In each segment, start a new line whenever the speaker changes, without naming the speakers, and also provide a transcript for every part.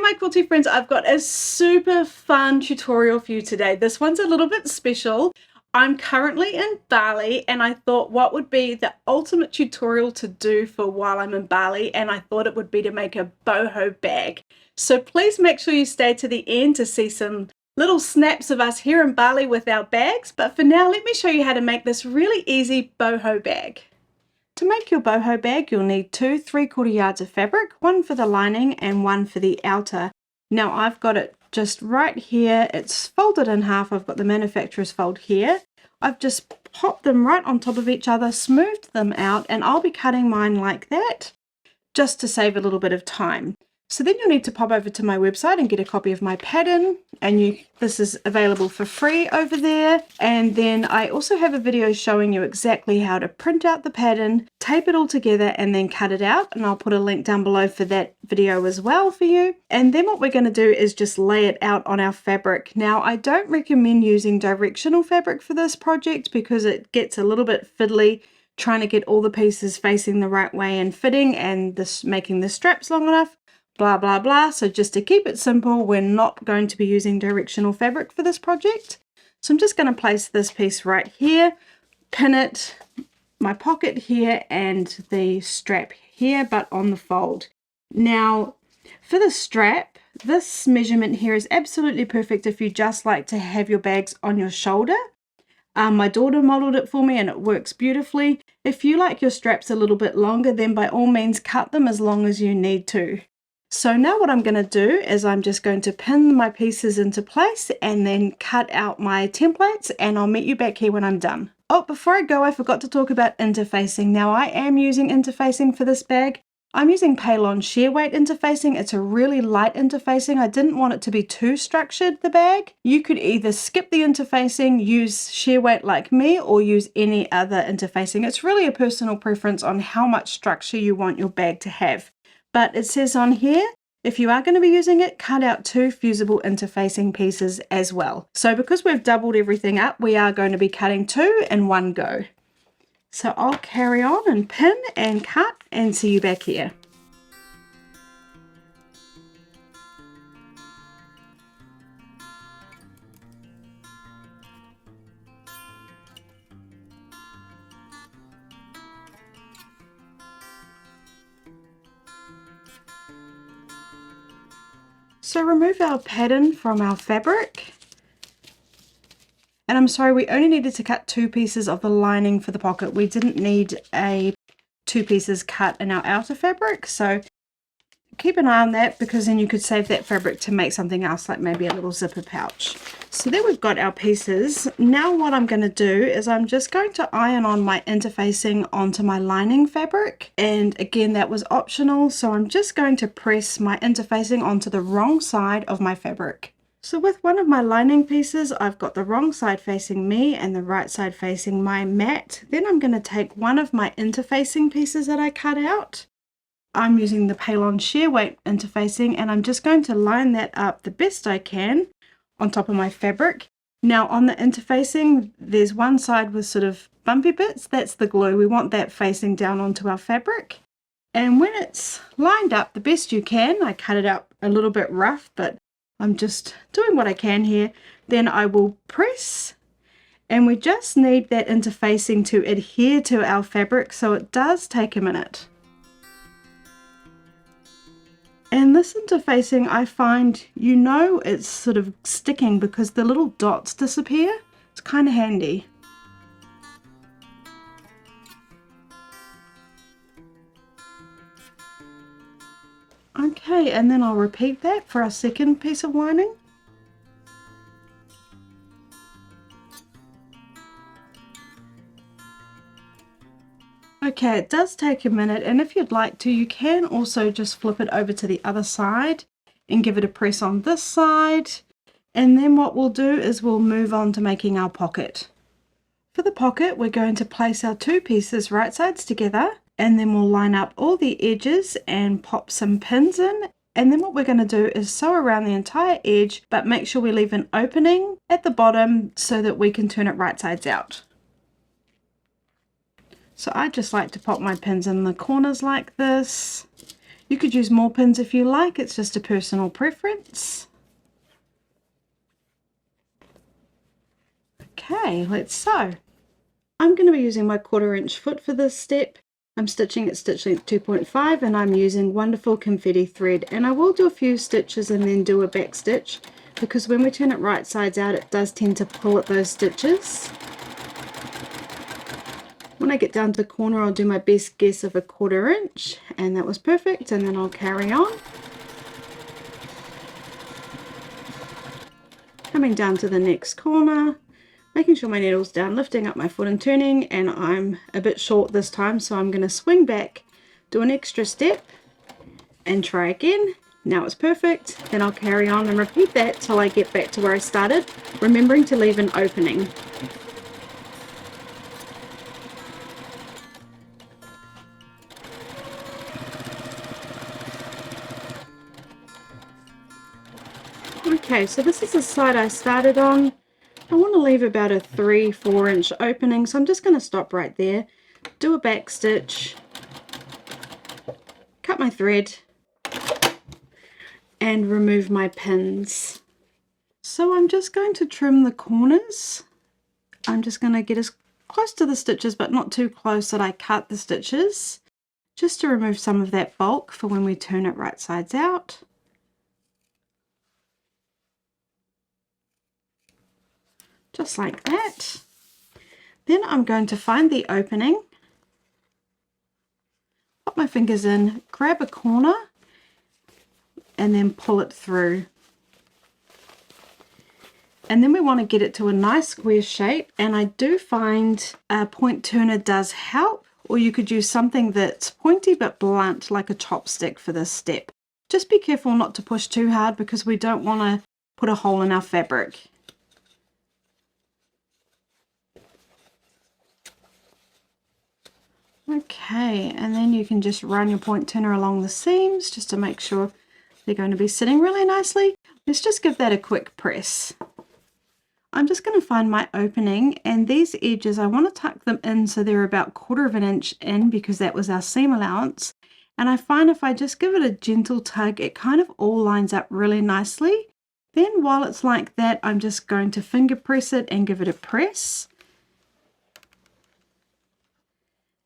my quilty friends, I've got a super fun tutorial for you today. This one's a little bit special. I'm currently in Bali and I thought what would be the ultimate tutorial to do for while I'm in Bali, and I thought it would be to make a boho bag. So please make sure you stay to the end to see some little snaps of us here in Bali with our bags. But for now, let me show you how to make this really easy boho bag. To make your boho bag, you'll need 2 3/4 yards of fabric, one for the lining and one for the outer. Now I've got it just right here. It's folded in half. I've got the manufacturer's fold here. I've just popped them right on top of each other, smoothed them out, and I'll be cutting mine like that just to save a little bit of time. So then you'll need to pop over to my website and get a copy of my pattern, and this is available for free over there. And then I also have a video showing you exactly how to print out the pattern, tape it all together, and then cut it out, and I'll put a link down below for that video as well for you. And then what we're going to do is just lay it out on our fabric. Now I don't recommend using directional fabric for this project because it gets a little bit fiddly trying to get all the pieces facing the right way and fitting, and making the straps long enough, blah blah blah. So just to keep it simple, we're not going to be using directional fabric for this project. So I'm just going to place this piece right here, pin it, my pocket here and the strap here, but on the fold. Now for the strap, this measurement here is absolutely perfect if you just like to have your bags on your shoulder. My daughter modeled it for me and it works beautifully. If you like your straps a little bit longer, then by all means cut them as long as you need to. So now what I'm going to do is I'm just going to pin my pieces into place and then cut out my templates, and I'll meet you back here when I'm done. Oh, before I go, I forgot to talk about interfacing. Now I am using interfacing for this bag. I'm using Paylon sheer weight interfacing. It's a really light interfacing. I didn't want it to be too structured, the bag. You could either skip the interfacing, use sheer weight like me, or use any other interfacing. It's really a personal preference on how much structure you want your bag to have. But it says on here, if you are going to be using it, cut out 2 fusible interfacing pieces as well. So because we've doubled everything up, we are going to be cutting 2 in one go. So I'll carry on and pin and cut and see you back here. So remove our pattern from our fabric. And I'm sorry, we only needed to cut 2 pieces of the lining for the pocket. We didn't need 2 pieces cut in our outer fabric. So keep an eye on that, because then you could save that fabric to make something else, like maybe a little zipper pouch. So there we've got our pieces. Now what I'm going to do is I'm just going to iron on my interfacing onto my lining fabric. And again, that was optional. So I'm just going to press my interfacing onto the wrong side of my fabric. So with one of my lining pieces, I've got the wrong side facing me and the right side facing my mat. Then I'm going to take one of my interfacing pieces that I cut out. I'm using the Paylon sheer weight interfacing, and I'm just going to line that up the best I can on top of my fabric. Now on the interfacing, there's one side with sort of bumpy bits. That's the glue. We want that facing down onto our fabric. And when it's lined up the best you can, I cut it out a little bit rough, but I'm just doing what I can here. Then I will press, and we just need that interfacing to adhere to our fabric, so it does take a minute. And this interfacing, I find, it's sort of sticking because the little dots disappear. It's kind of handy. Okay, and then I'll repeat that for our second piece of lining. Okay, it does take a minute, and if you'd like to, you can also just flip it over to the other side and give it a press on this side. And then what we'll do is we'll move on to making our pocket. For the pocket, we're going to place our 2 pieces right sides together, and then we'll line up all the edges and pop some pins in. And then what we're going to do is sew around the entire edge, but make sure we leave an opening at the bottom so that we can turn it right sides out. So I just like to pop my pins in the corners like this. You could use more pins if you like, it's just a personal preference. Okay, let's sew. I'm going to be using my 1/4 inch foot for this step. I'm stitching at stitch length 2.5 and I'm using wonderful confetti thread, and I will do a few stitches and then do a back stitch because when we turn it right sides out it does tend to pull at those stitches. When I get down to the corner I'll do my best guess of a 1/4 inch, and that was perfect, and then I'll carry on. Coming down to the next corner, making sure my needle's down, lifting up my foot and turning, and I'm a bit short this time so I'm going to swing back, do an extra step and try again. Now it's perfect. Then I'll carry on and repeat that till I get back to where I started, remembering to leave an opening. Okay, so this is the side I started on. I want to leave about a 3-4 inch opening, so I'm just going to stop right there, do a back stitch, cut my thread and remove my pins. So I'm just going to trim the corners. I'm just going to get as close to the stitches but not too close that I cut the stitches, just to remove some of that bulk for when we turn it right sides out. Just like that. Then I'm going to find the opening, pop my fingers in, grab a corner and then pull it through. And then we want to get it to a nice square shape, and I do find a point turner does help, or you could use something that's pointy but blunt like a chopstick for this step. Just be careful not to push too hard because we don't want to put a hole in our fabric. Okay, and then you can just run your point turner along the seams just to make sure they're going to be sitting really nicely. Let's just give that a quick press. I'm just going to find my opening, and these edges I want to tuck them in so they're about 1/4 inch in because that was our seam allowance. And I find if I just give it a gentle tug it kind of all lines up really nicely. Then while it's like that I'm just going to finger press it and give it a press.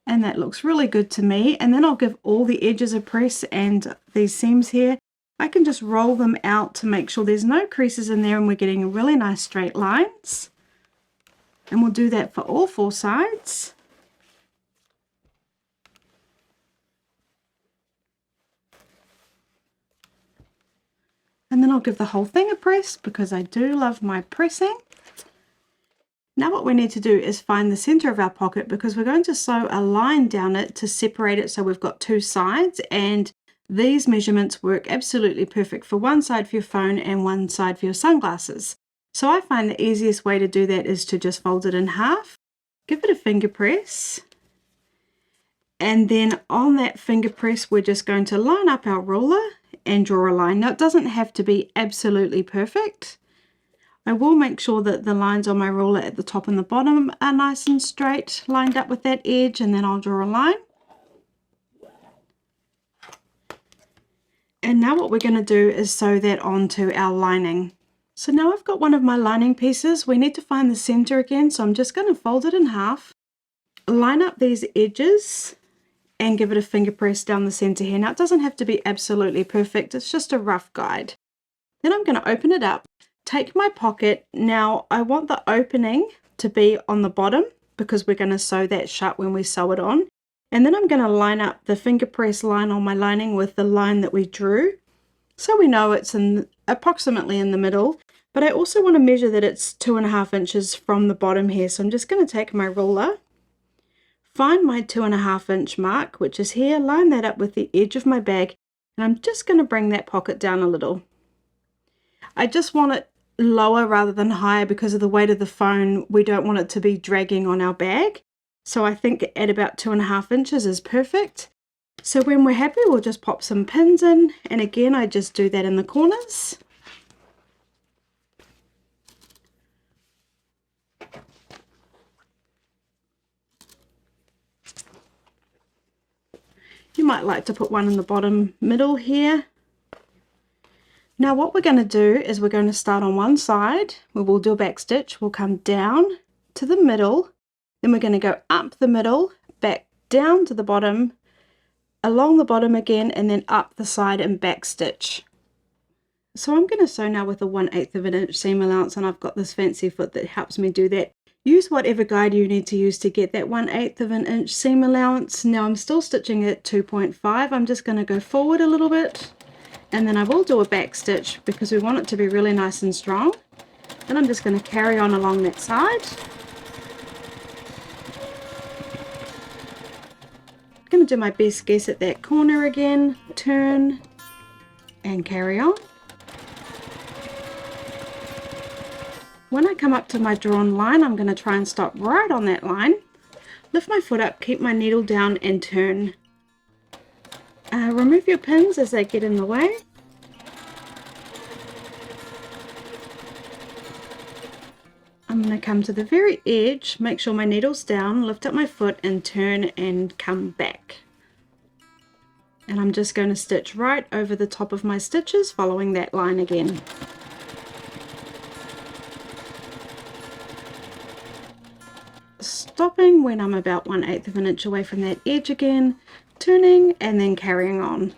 And that looks really good to me. And then I'll give all the edges a press, and these seams here I can just roll them out to make sure there's no creases in there and we're getting really nice straight lines. And we'll do that for all 4 sides. And then I'll give the whole thing a press because I do love my pressing. Now what we need to do is find the center of our pocket because we're going to sew a line down it to separate it so we've got 2 sides, and these measurements work absolutely perfect for one side for your phone and one side for your sunglasses. So I find the easiest way to do that is to just fold it in half, give it a finger press, and then on that finger press we're just going to line up our ruler and draw a line. Now it doesn't have to be absolutely perfect. I will make sure that the lines on my ruler at the top and the bottom are nice and straight, lined up with that edge, and then I'll draw a line. And now what we're going to do is sew that onto our lining. So now I've got one of my lining pieces. We need to find the center again, so I'm just going to fold it in half, line up these edges and give it a finger press down the center here. Now it doesn't have to be absolutely perfect, it's just a rough guide. Then I'm going to open it up, take my pocket. Now I want the opening to be on the bottom because we're going to sew that shut when we sew it on. And then I'm going to line up the finger press line on my lining with the line that we drew, so we know it's approximately in the middle. But I also want to measure that it's 2.5 inches from the bottom here. So I'm just going to take my ruler, find my 2.5 inch mark, which is here, line that up with the edge of my bag, and I'm just going to bring that pocket down a little. I just want it lower rather than higher because of the weight of the phone. We don't want it to be dragging on our bag. So I think at about 2.5 inches is perfect. So when we're happy, we'll just pop some pins in. And again, I just do that in the corners. You might like to put one in the bottom middle here. Now what we're going to do is we're going to start on one side, we will do a back stitch, we'll come down to the middle, then we're going to go up the middle, back down to the bottom, along the bottom again, and then up the side and back stitch. So I'm going to sew now with a 1/8 of an inch seam allowance, and I've got this fancy foot that helps me do that. Use whatever guide you need to use to get that 1/8 of an inch seam allowance. Now I'm still stitching at 2.5. I'm just going to go forward a little bit, and then I will do a back stitch because we want it to be really nice and strong. Then I'm just going to carry on along that side. I'm going to do my best guess at that corner again, turn and carry on. When I come up to my drawn line, I'm going to try and stop right on that line. Lift my foot up, keep my needle down and turn. Remove your pins as they get in the way. I'm going to come to the very edge, make sure my needle's down, lift up my foot and turn and come back. And I'm just going to stitch right over the top of my stitches following that line again. Stopping when I'm about 1/8 of an inch away from that edge again, turning and then carrying on.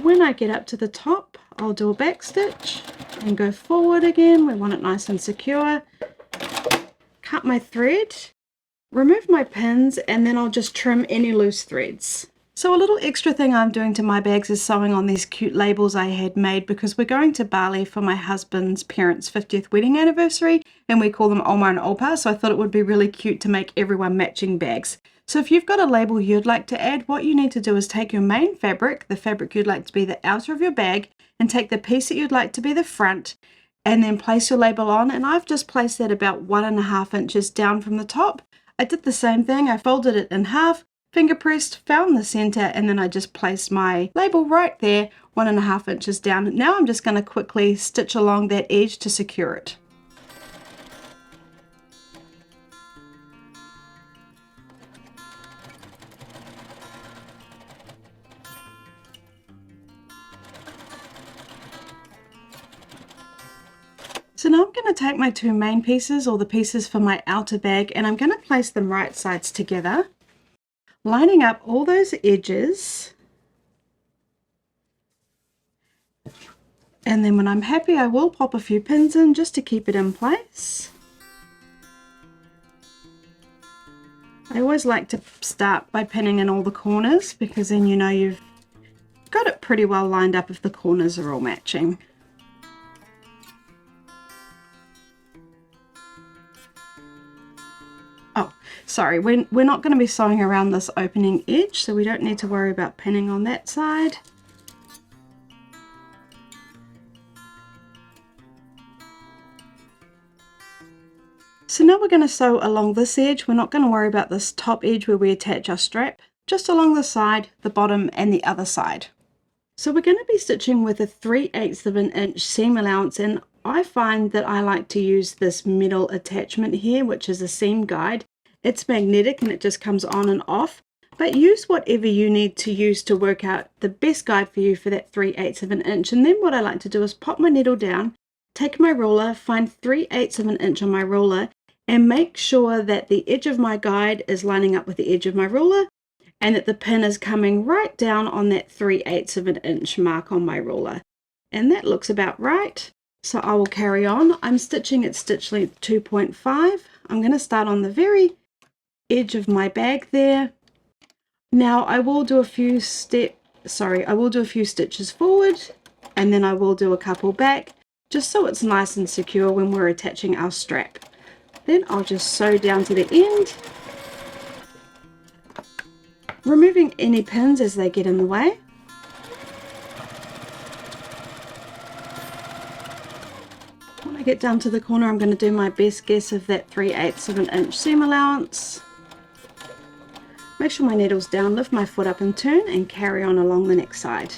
When I get up to the top, I'll do a back stitch and go forward again. We want it nice and secure. Cut my thread, remove my pins, and then I'll just trim any loose threads. So a little extra thing I'm doing to my bags is sewing on these cute labels I had made because we're going to Bali for my husband's parents' 50th wedding anniversary, and we call them Oma and Opa, so I thought it would be really cute to make everyone matching bags. So if you've got a label you'd like to add, what you need to do is take your main fabric, the fabric you'd like to be the outer of your bag, and take the piece that you'd like to be the front, and then place your label on. And I've just placed that about 1.5 inches down from the top. I did the same thing, I folded it in half, finger pressed, found the center, and then I just placed my label right there, 1.5 inches down. Now I'm just going to quickly stitch along that edge to secure it. So now I'm going to take my two main pieces, or the pieces for my outer bag, and I'm going to place them right sides together, lining up all those edges. And then when I'm happy, I will pop a few pins in just to keep it in place. I always like to start by pinning in all the corners because then you know you've got it pretty well lined up if the corners are all matching. Oh, sorry, we're not going to be sewing around this opening edge, so we don't need to worry about pinning on that side. So now we're going to sew along this edge. We're not going to worry about this top edge where we attach our strap, just along the side, the bottom and the other side. So we're going to be stitching with a 3/8 of an inch seam allowance, and I find that I like to use this metal attachment here, which is a seam guide. It's magnetic and it just comes on and off, but use whatever you need to use to work out the best guide for you for that 3/8 of an inch. And then what I like to do is pop my needle down, take my ruler, find 3/8 of an inch on my ruler, and make sure that the edge of my guide is lining up with the edge of my ruler, and that the pin is coming right down on that 3/8 of an inch mark on my ruler. And that looks about right. So I will carry on. I'm stitching at stitch length 2.5. I'm going to start on the very edge of my bag there. Now I will do a few stitches forward, and then I will do a couple back, just so it's nice and secure when we're attaching our strap. Then I'll just sew down to the end, removing any pins as they get in the way. When I get down to the corner, I'm going to do my best guess of that 3/8 of an inch seam allowance. Make sure my needle's down, lift my foot up and turn, and carry on along the next side.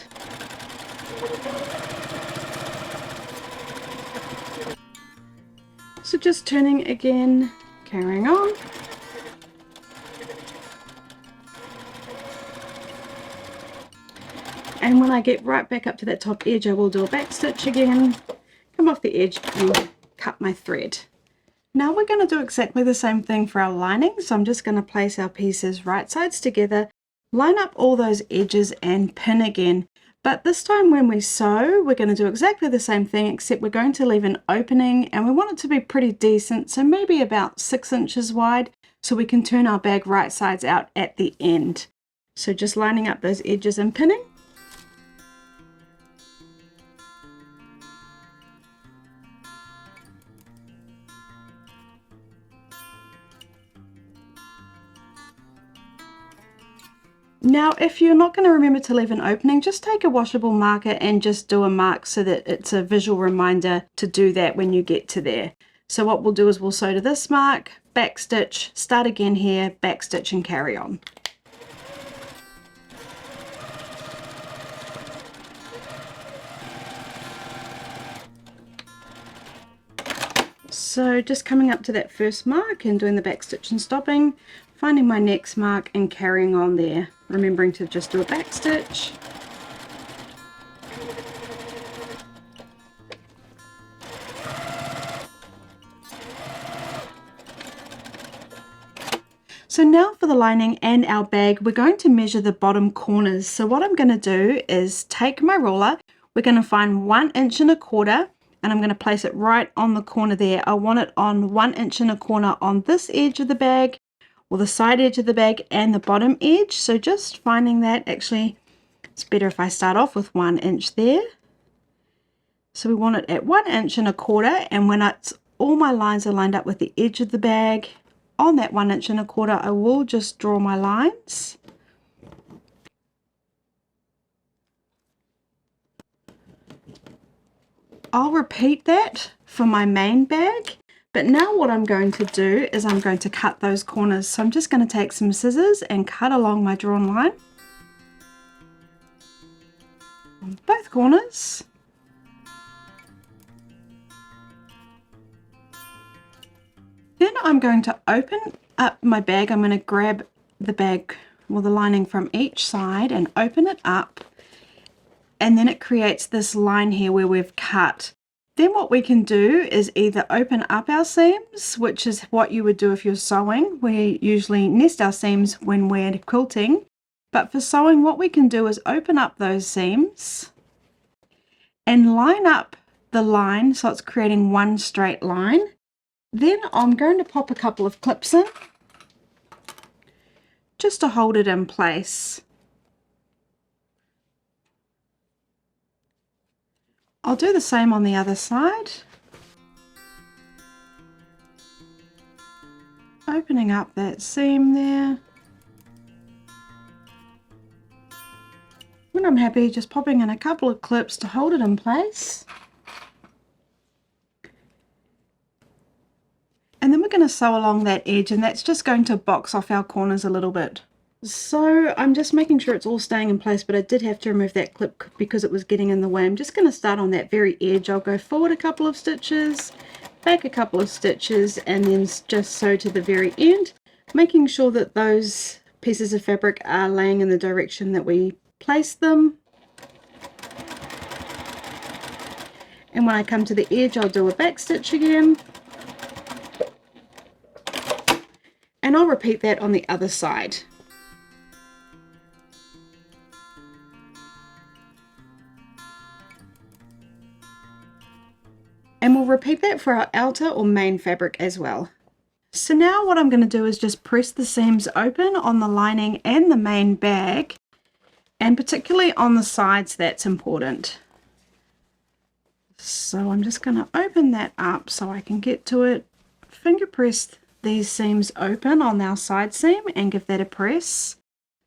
So just turning again, carrying on. And when I get right back up to that top edge, I will do a back stitch again, come off the edge and cut my thread. Now we're going to do exactly the same thing for our lining. So I'm just going to place our pieces right sides together, line up all those edges and pin again. But this time when we sew, we're going to do exactly the same thing, except we're going to leave an opening, and we want it to be pretty decent, so maybe about 6 inches wide, so we can turn our bag right sides out at the end. So just lining up those edges and pinning. Now, if you're not going to remember to leave an opening, just take a washable marker and just do a mark so that it's a visual reminder to do that when you get to there. So what we'll do is we'll sew to this mark, back stitch, start again here, back stitch and carry on. So just coming up to that first mark and doing the back stitch and stopping, finding my next mark and carrying on there, remembering to just do a back stitch. So now for the lining and our bag, we're going to measure the bottom corners. So what I'm going to do is take my ruler, we're going to find 1 inch and a quarter, and I'm going to place it right on the corner there. I want it on 1 inch and a quarter on this edge of the bag, or the side edge of the bag, and the bottom edge. So just finding that, actually it's better if I start off with 1 inch there. So we want it at 1 inch and a quarter, and when it's all my lines are lined up with the edge of the bag, on that 1 inch and a quarter, I will just draw my lines. I'll repeat that for my main bag, but now what I'm going to do is I'm going to cut those corners. So I'm just going to take some scissors and cut along my drawn line on both corners. Then I'm going to open up my bag. I'm going to grab the bag, well, the lining from each side and open it up. And then it creates this line here where we've cut. Then what we can do is either open up our seams, which is what you would do if you're sewing. We usually nest our seams when we're quilting. But for sewing, what we can do is open up those seams and line up the line so it's creating one straight line. Then I'm going to pop a couple of clips in just to hold it in place. I'll do the same on the other side. Opening up that seam there. When I'm happy, just popping in a couple of clips to hold it in place. And then we're going to sew along that edge, and that's just going to box off our corners a little bit. So I'm just making sure it's all staying in place, but I did have to remove that clip because it was getting in the way. I'm just going to start on that very edge. I'll go forward a couple of stitches, back a couple of stitches, and then just sew to the very end, making sure that those pieces of fabric are laying in the direction that we placed them. And when I come to the edge, I'll do a back stitch again. And I'll repeat that on the other side. And we'll repeat that for our outer or main fabric as well. So now what I'm going to do is just press the seams open on the lining and the main bag, and particularly on the sides, that's important. So I'm just going to open that up so I can get to it, finger press these seams open on our side seam and give that a press.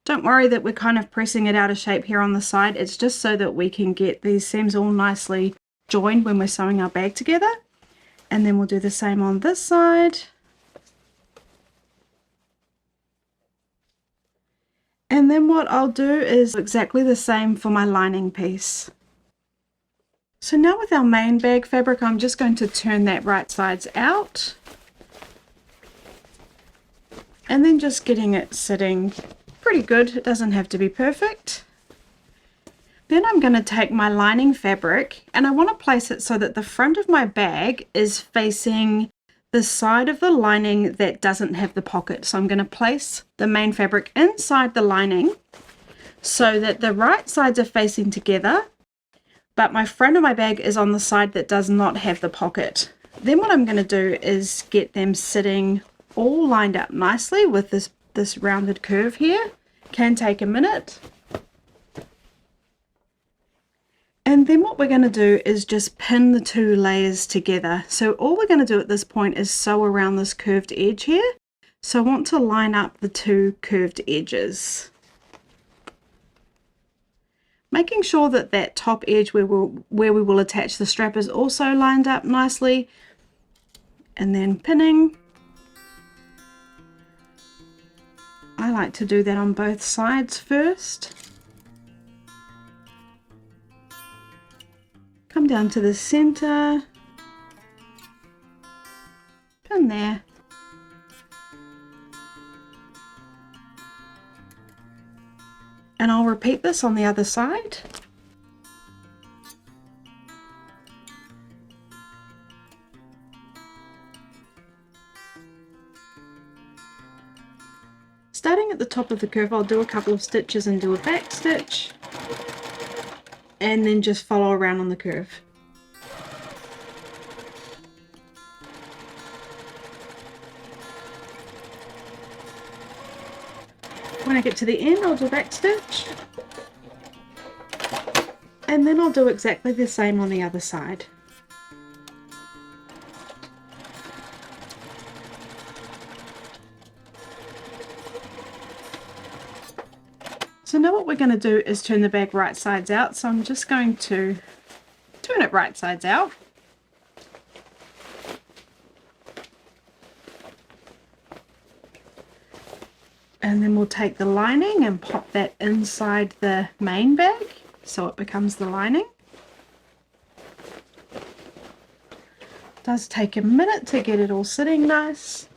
Don't worry that we're kind of pressing it out of shape here on the side. It's just so that we can get these seams all nicely joined when we're sewing our bag together. And then we'll do the same on this side. And then what I'll do is exactly the same for my lining piece. So now with our main bag fabric, I'm just going to turn that right sides out. And then just getting it sitting pretty good. It doesn't have to be perfect. Then I'm going to take my lining fabric and I want to place it so that the front of my bag is facing the side of the lining that doesn't have the pocket. So I'm going to place the main fabric inside the lining so that the right sides are facing together, but my front of my bag is on the side that does not have the pocket. Then what I'm going to do is get them sitting all lined up nicely with this rounded curve here. Can take a minute. And then what we're going to do is just pin the two layers together. So all we're going to do at this point is sew around this curved edge here. So I want to line up the two curved edges, making sure that that top edge where we will attach the strap is also lined up nicely, and then pinning. I like to do that on both sides first. Come down to the center, pin there. And I'll repeat this on the other side. Starting at the top of the curve, I'll do a couple of stitches and do a back stitch, and then just follow around on the curve. When I get to the end, I'll do a back stitch, and then I'll do exactly the same on the other side. So now what we're going to do is turn the bag right sides out. So I'm just going to turn it right sides out. And then we'll take the lining and pop that inside the main bag so it becomes the lining. It does take a minute to get it all sitting nice.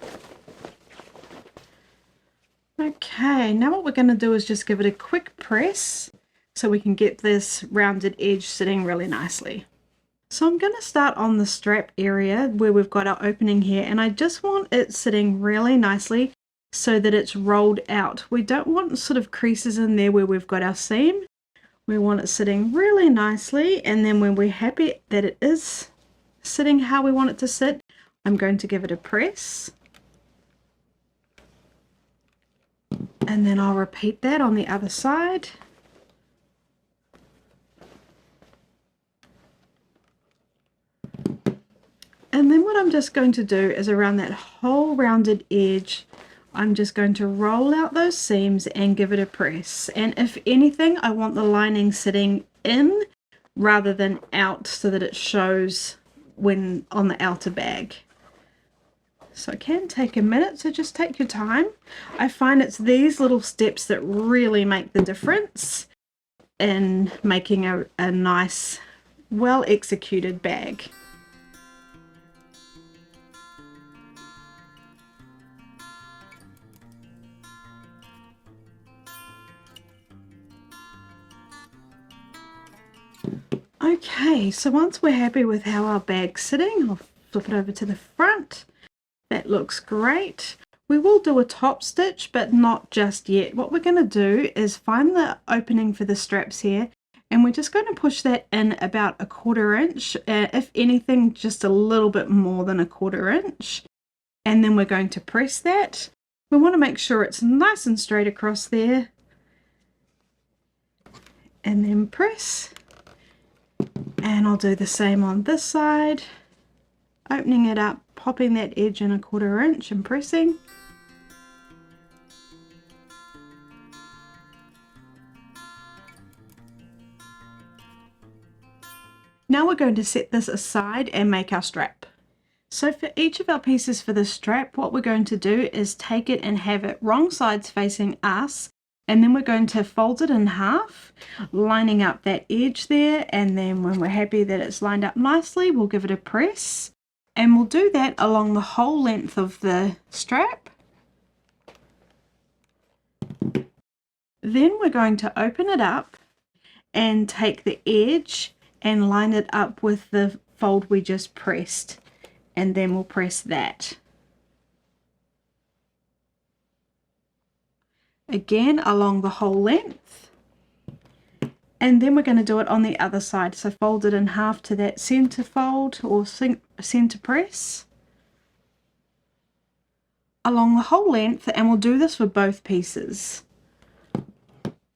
Okay, now what we're going to do is just give it a quick press so we can get this rounded edge sitting really nicely. So I'm going to start on the strap area where we've got our opening here, and I just want it sitting really nicely so that it's rolled out. We don't want sort of creases in there where we've got our seam. We want it sitting really nicely, and then when we're happy that it is sitting how we want it to sit, I'm going to give it a press. And then I'll repeat that on the other side. And then what I'm just going to do is around that whole rounded edge, I'm just going to roll out those seams and give it a press. And if anything, I want the lining sitting in rather than out so that it shows when on the outer bag. So it can take a minute, so just take your time. I find it's these little steps that really make the difference in making a nice, well executed bag. Okay, so once we're happy with how our bag's sitting, I'll flip it over to the front. That looks great. We will do a top stitch, but not just yet. What we're going to do is find the opening for the straps here, and we're just going to push that in about 1/4 inch, if anything just a little bit more than 1/4 inch, and then we're going to press that. We want to make sure it's nice and straight across there, and then press. And I'll do the same on this side, opening it up, popping that edge in 1/4 inch and pressing. Now we're going to set this aside and make our strap. So for each of our pieces for the strap, what we're going to do is take it and have it wrong sides facing us And then we're going to fold it in half, lining up that edge there, and then when we're happy that it's lined up nicely, we'll give it a press. And we'll do that along the whole length of the strap. Then we're going to open it up and take the edge and line it up with the fold we just pressed, and then we'll press that. Again along the whole length, and then we're going to do it on the other side. So fold it in half to that center fold or center press along the whole length, and we'll do this for both pieces.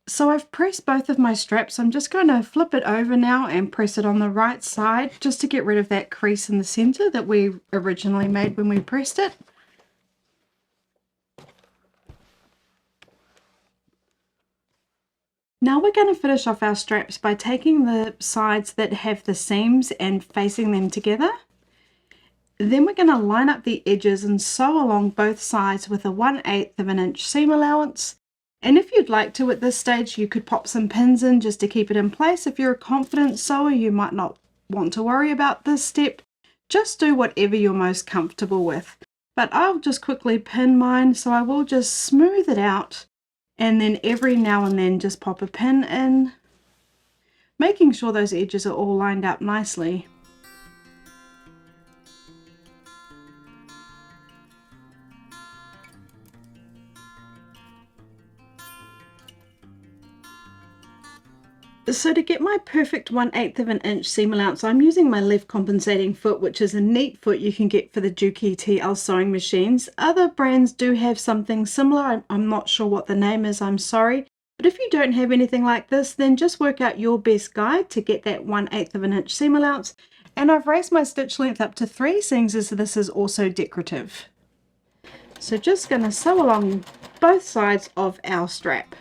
So I've pressed both of my straps. I'm just going to flip it over now and press it on the right side just to get rid of that crease in the center that we originally made when we pressed it. Now we're going to finish off our straps by taking the sides that have the seams and facing them together. Then we're going to line up the edges and sew along both sides with a 1/8 of an inch seam allowance. And if you'd like to at this stage, you could pop some pins in just to keep it in place. If you're a confident sewer, you might not want to worry about this step. Just do whatever you're most comfortable with. But I'll just quickly pin mine, so I will just smooth it out. And then every now and then just pop a pin in, making sure those edges are all lined up nicely. So to get my perfect 1/8 of an inch seam allowance, I'm using my left compensating foot, which is a neat foot you can get for the Juki TL sewing machines. Other brands do have something similar. I'm not sure what the name is, I'm sorry. But if you don't have anything like this, then just work out your best guide to get that 1/8 of an inch seam allowance. And I've raised my stitch length up to 3, seeing as this is also decorative. So just going to sew along both sides of our strap.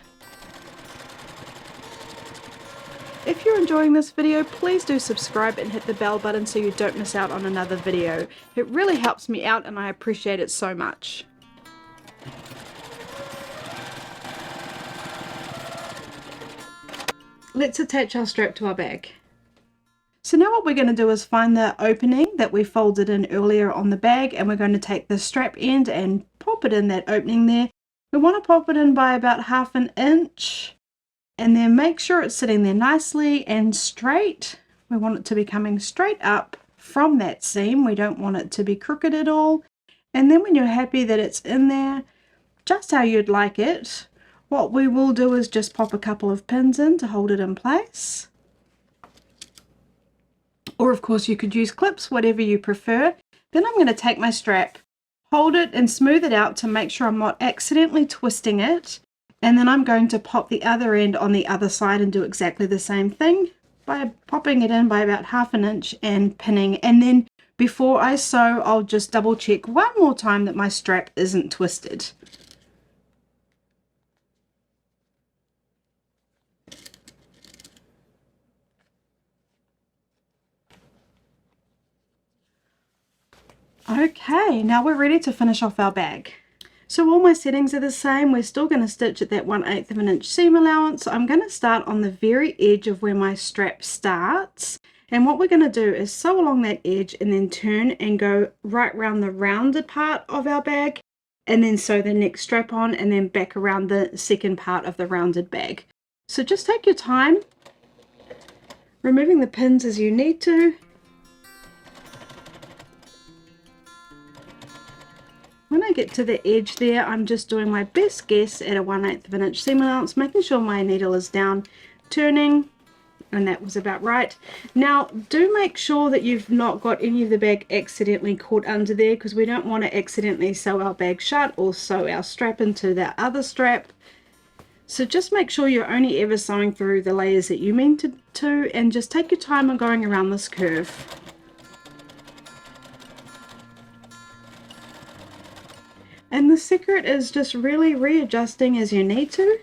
If you're enjoying this video, please do subscribe and hit the bell button so you don't miss out on another video. It really helps me out and I appreciate it so much. Let's attach our strap to our bag. So now what we're going to do is find the opening that we folded in earlier on the bag, and we're going to take the strap end and pop it in that opening there. We want to pop it in by about 1/2 inch. And then make sure it's sitting there nicely and straight. We want it to be coming straight up from that seam. We don't want it to be crooked at all. And then when you're happy that it's in there, just how you'd like it, what we will do is just pop a couple of pins in to hold it in place. Or of course you could use clips, whatever you prefer. Then I'm going to take my strap, hold it and smooth it out to make sure I'm not accidentally twisting it. And then I'm going to pop the other end on the other side and do exactly the same thing by popping it in by about 1/2 inch and pinning. And then before I sew, I'll just double check one more time that my strap isn't twisted. Okay, now we're ready to finish off our bag. So all my settings are the same. We're still going to stitch at that 1/8 of an inch seam allowance. I'm going to start on the very edge of where my strap starts. And what we're going to do is sew along that edge and then turn and go right around the rounded part of our bag. And then sew the next strap on and then back around the second part of the rounded bag. So just take your time, removing the pins as you need to. When I get to the edge there, I'm just doing my best guess at a 1/8 of an inch seam allowance, making sure my needle is down, turning, and that was about right. Now, do make sure that you've not got any of the bag accidentally caught under there, because we don't want to accidentally sew our bag shut or sew our strap into the other strap. So just make sure you're only ever sewing through the layers that you mean to, and just take your time on going around this curve. And the secret is just really readjusting as you need to.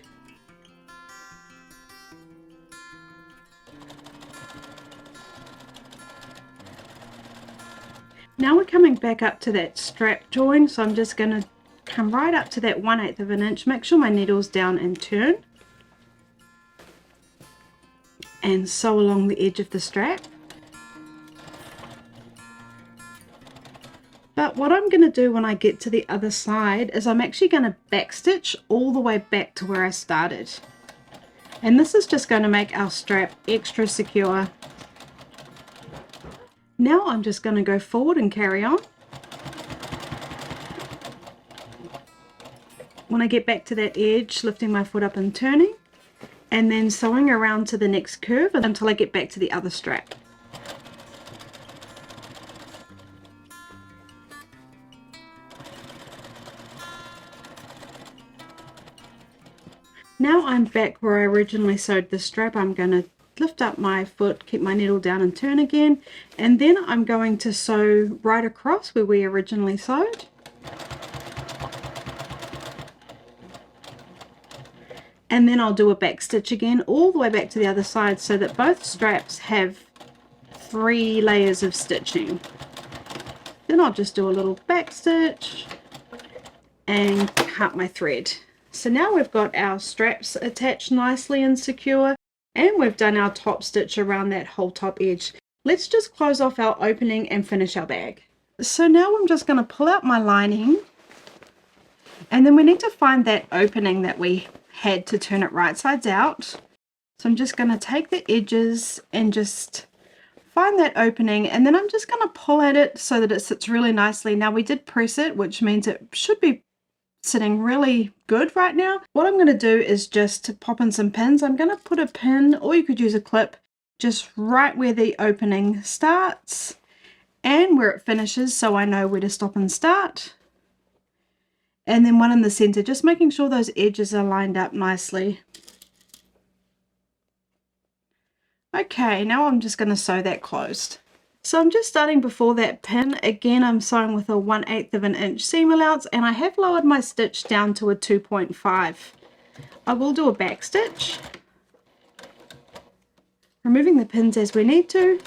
Now we're coming back up to that strap join, so I'm just going to come right up to that 1/8 of an inch, make sure my needle's down and turn, and sew along the edge of the strap. But what I'm going to do when I get to the other side is I'm actually going to backstitch all the way back to where I started. And this is just going to make our strap extra secure. Now I'm just going to go forward and carry on. When I get back to that edge, lifting my foot up and turning, and then sewing around to the next curve until I get back to the other strap. Now I'm back where I originally sewed the strap. I'm going to lift up my foot, keep my needle down and turn again, and then I'm going to sew right across where we originally sewed. And then I'll do a back stitch again all the way back to the other side so that both straps have 3 layers of stitching. Then I'll just do a little back stitch and cut my thread. So now we've got our straps attached nicely and secure, and we've done our top stitch around that whole top edge. Let's just close off our opening and finish our bag. So now I'm just going to pull out my lining, and then we need to find that opening that we had to turn it right sides out. So I'm just going to take the edges and just find that opening, and then I'm just going to pull at it so that it sits really nicely. Now we did press it, which means it should be sitting really good right now. What I'm going to do is just pop in some pins. I'm going to put a pin, or you could use a clip, just right where the opening starts and where it finishes, so I know where to stop and start. And then one in the center, just making sure those edges are lined up nicely. Okay, now I'm just going to sew that closed. So I'm just starting before that pin. Again, I'm sewing with a 1/8 of an inch seam allowance, and I have lowered my stitch down to a 2.5. I will do a back stitch, removing the pins as we need to.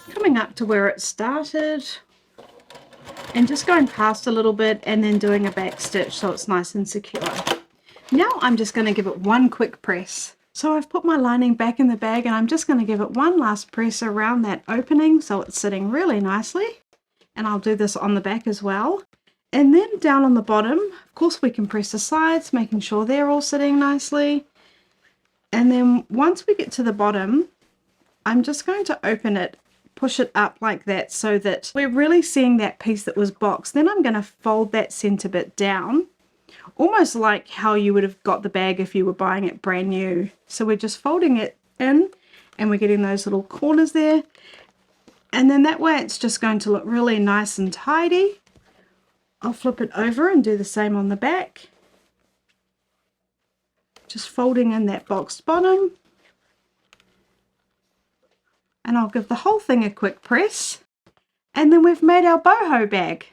Coming up to where it started, and just going past a little bit and then doing a back stitch so it's nice and secure. Now I'm just going to give it one quick press. So I've put my lining back in the bag, and I'm just going to give it one last press around that opening so it's sitting really nicely. And I'll do this on the back as well. And then down on the bottom, of course we can press the sides, making sure they're all sitting nicely. And then once we get to the bottom, I'm just going to open it, push it up like that so that we're really seeing that piece that was boxed. Then I'm going to fold that center bit down, almost like how you would have got the bag if you were buying it brand new. So we're just folding it in, and we're getting those little corners there. And then that way it's just going to look really nice and tidy. I'll flip it over and do the same on the back. Just folding in that boxed bottom. And I'll give the whole thing a quick press. And then we've made our boho bag.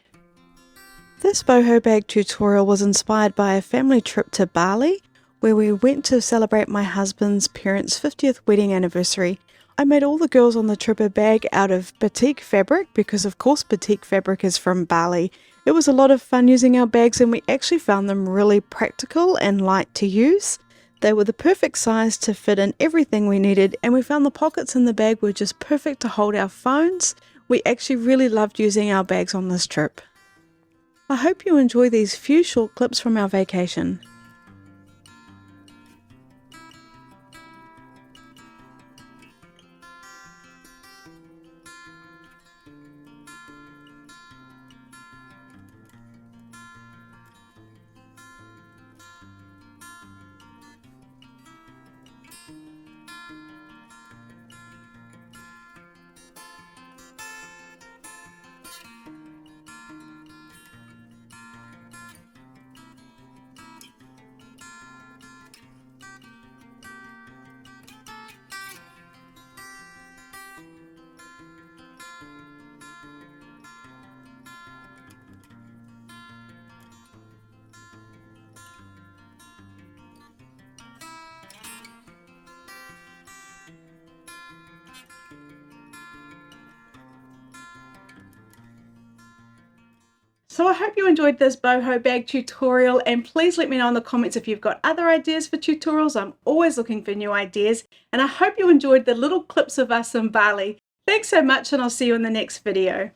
This boho bag tutorial was inspired by a family trip to Bali, where we went to celebrate my husband's parents' 50th wedding anniversary. I made all the girls on the trip a bag out of batik fabric, because of course batik fabric is from Bali. It was a lot of fun using our bags, and we actually found them really practical and light to use. They were the perfect size to fit in everything we needed, and we found the pockets in the bag were just perfect to hold our phones. We actually really loved using our bags on this trip. I hope you enjoy these few short clips from our vacation. So I hope you enjoyed this boho bag tutorial, and please let me know in the comments if you've got other ideas for tutorials. I'm always looking for new ideas, and I hope you enjoyed the little clips of us in Bali. Thanks so much, and I'll see you in the next video.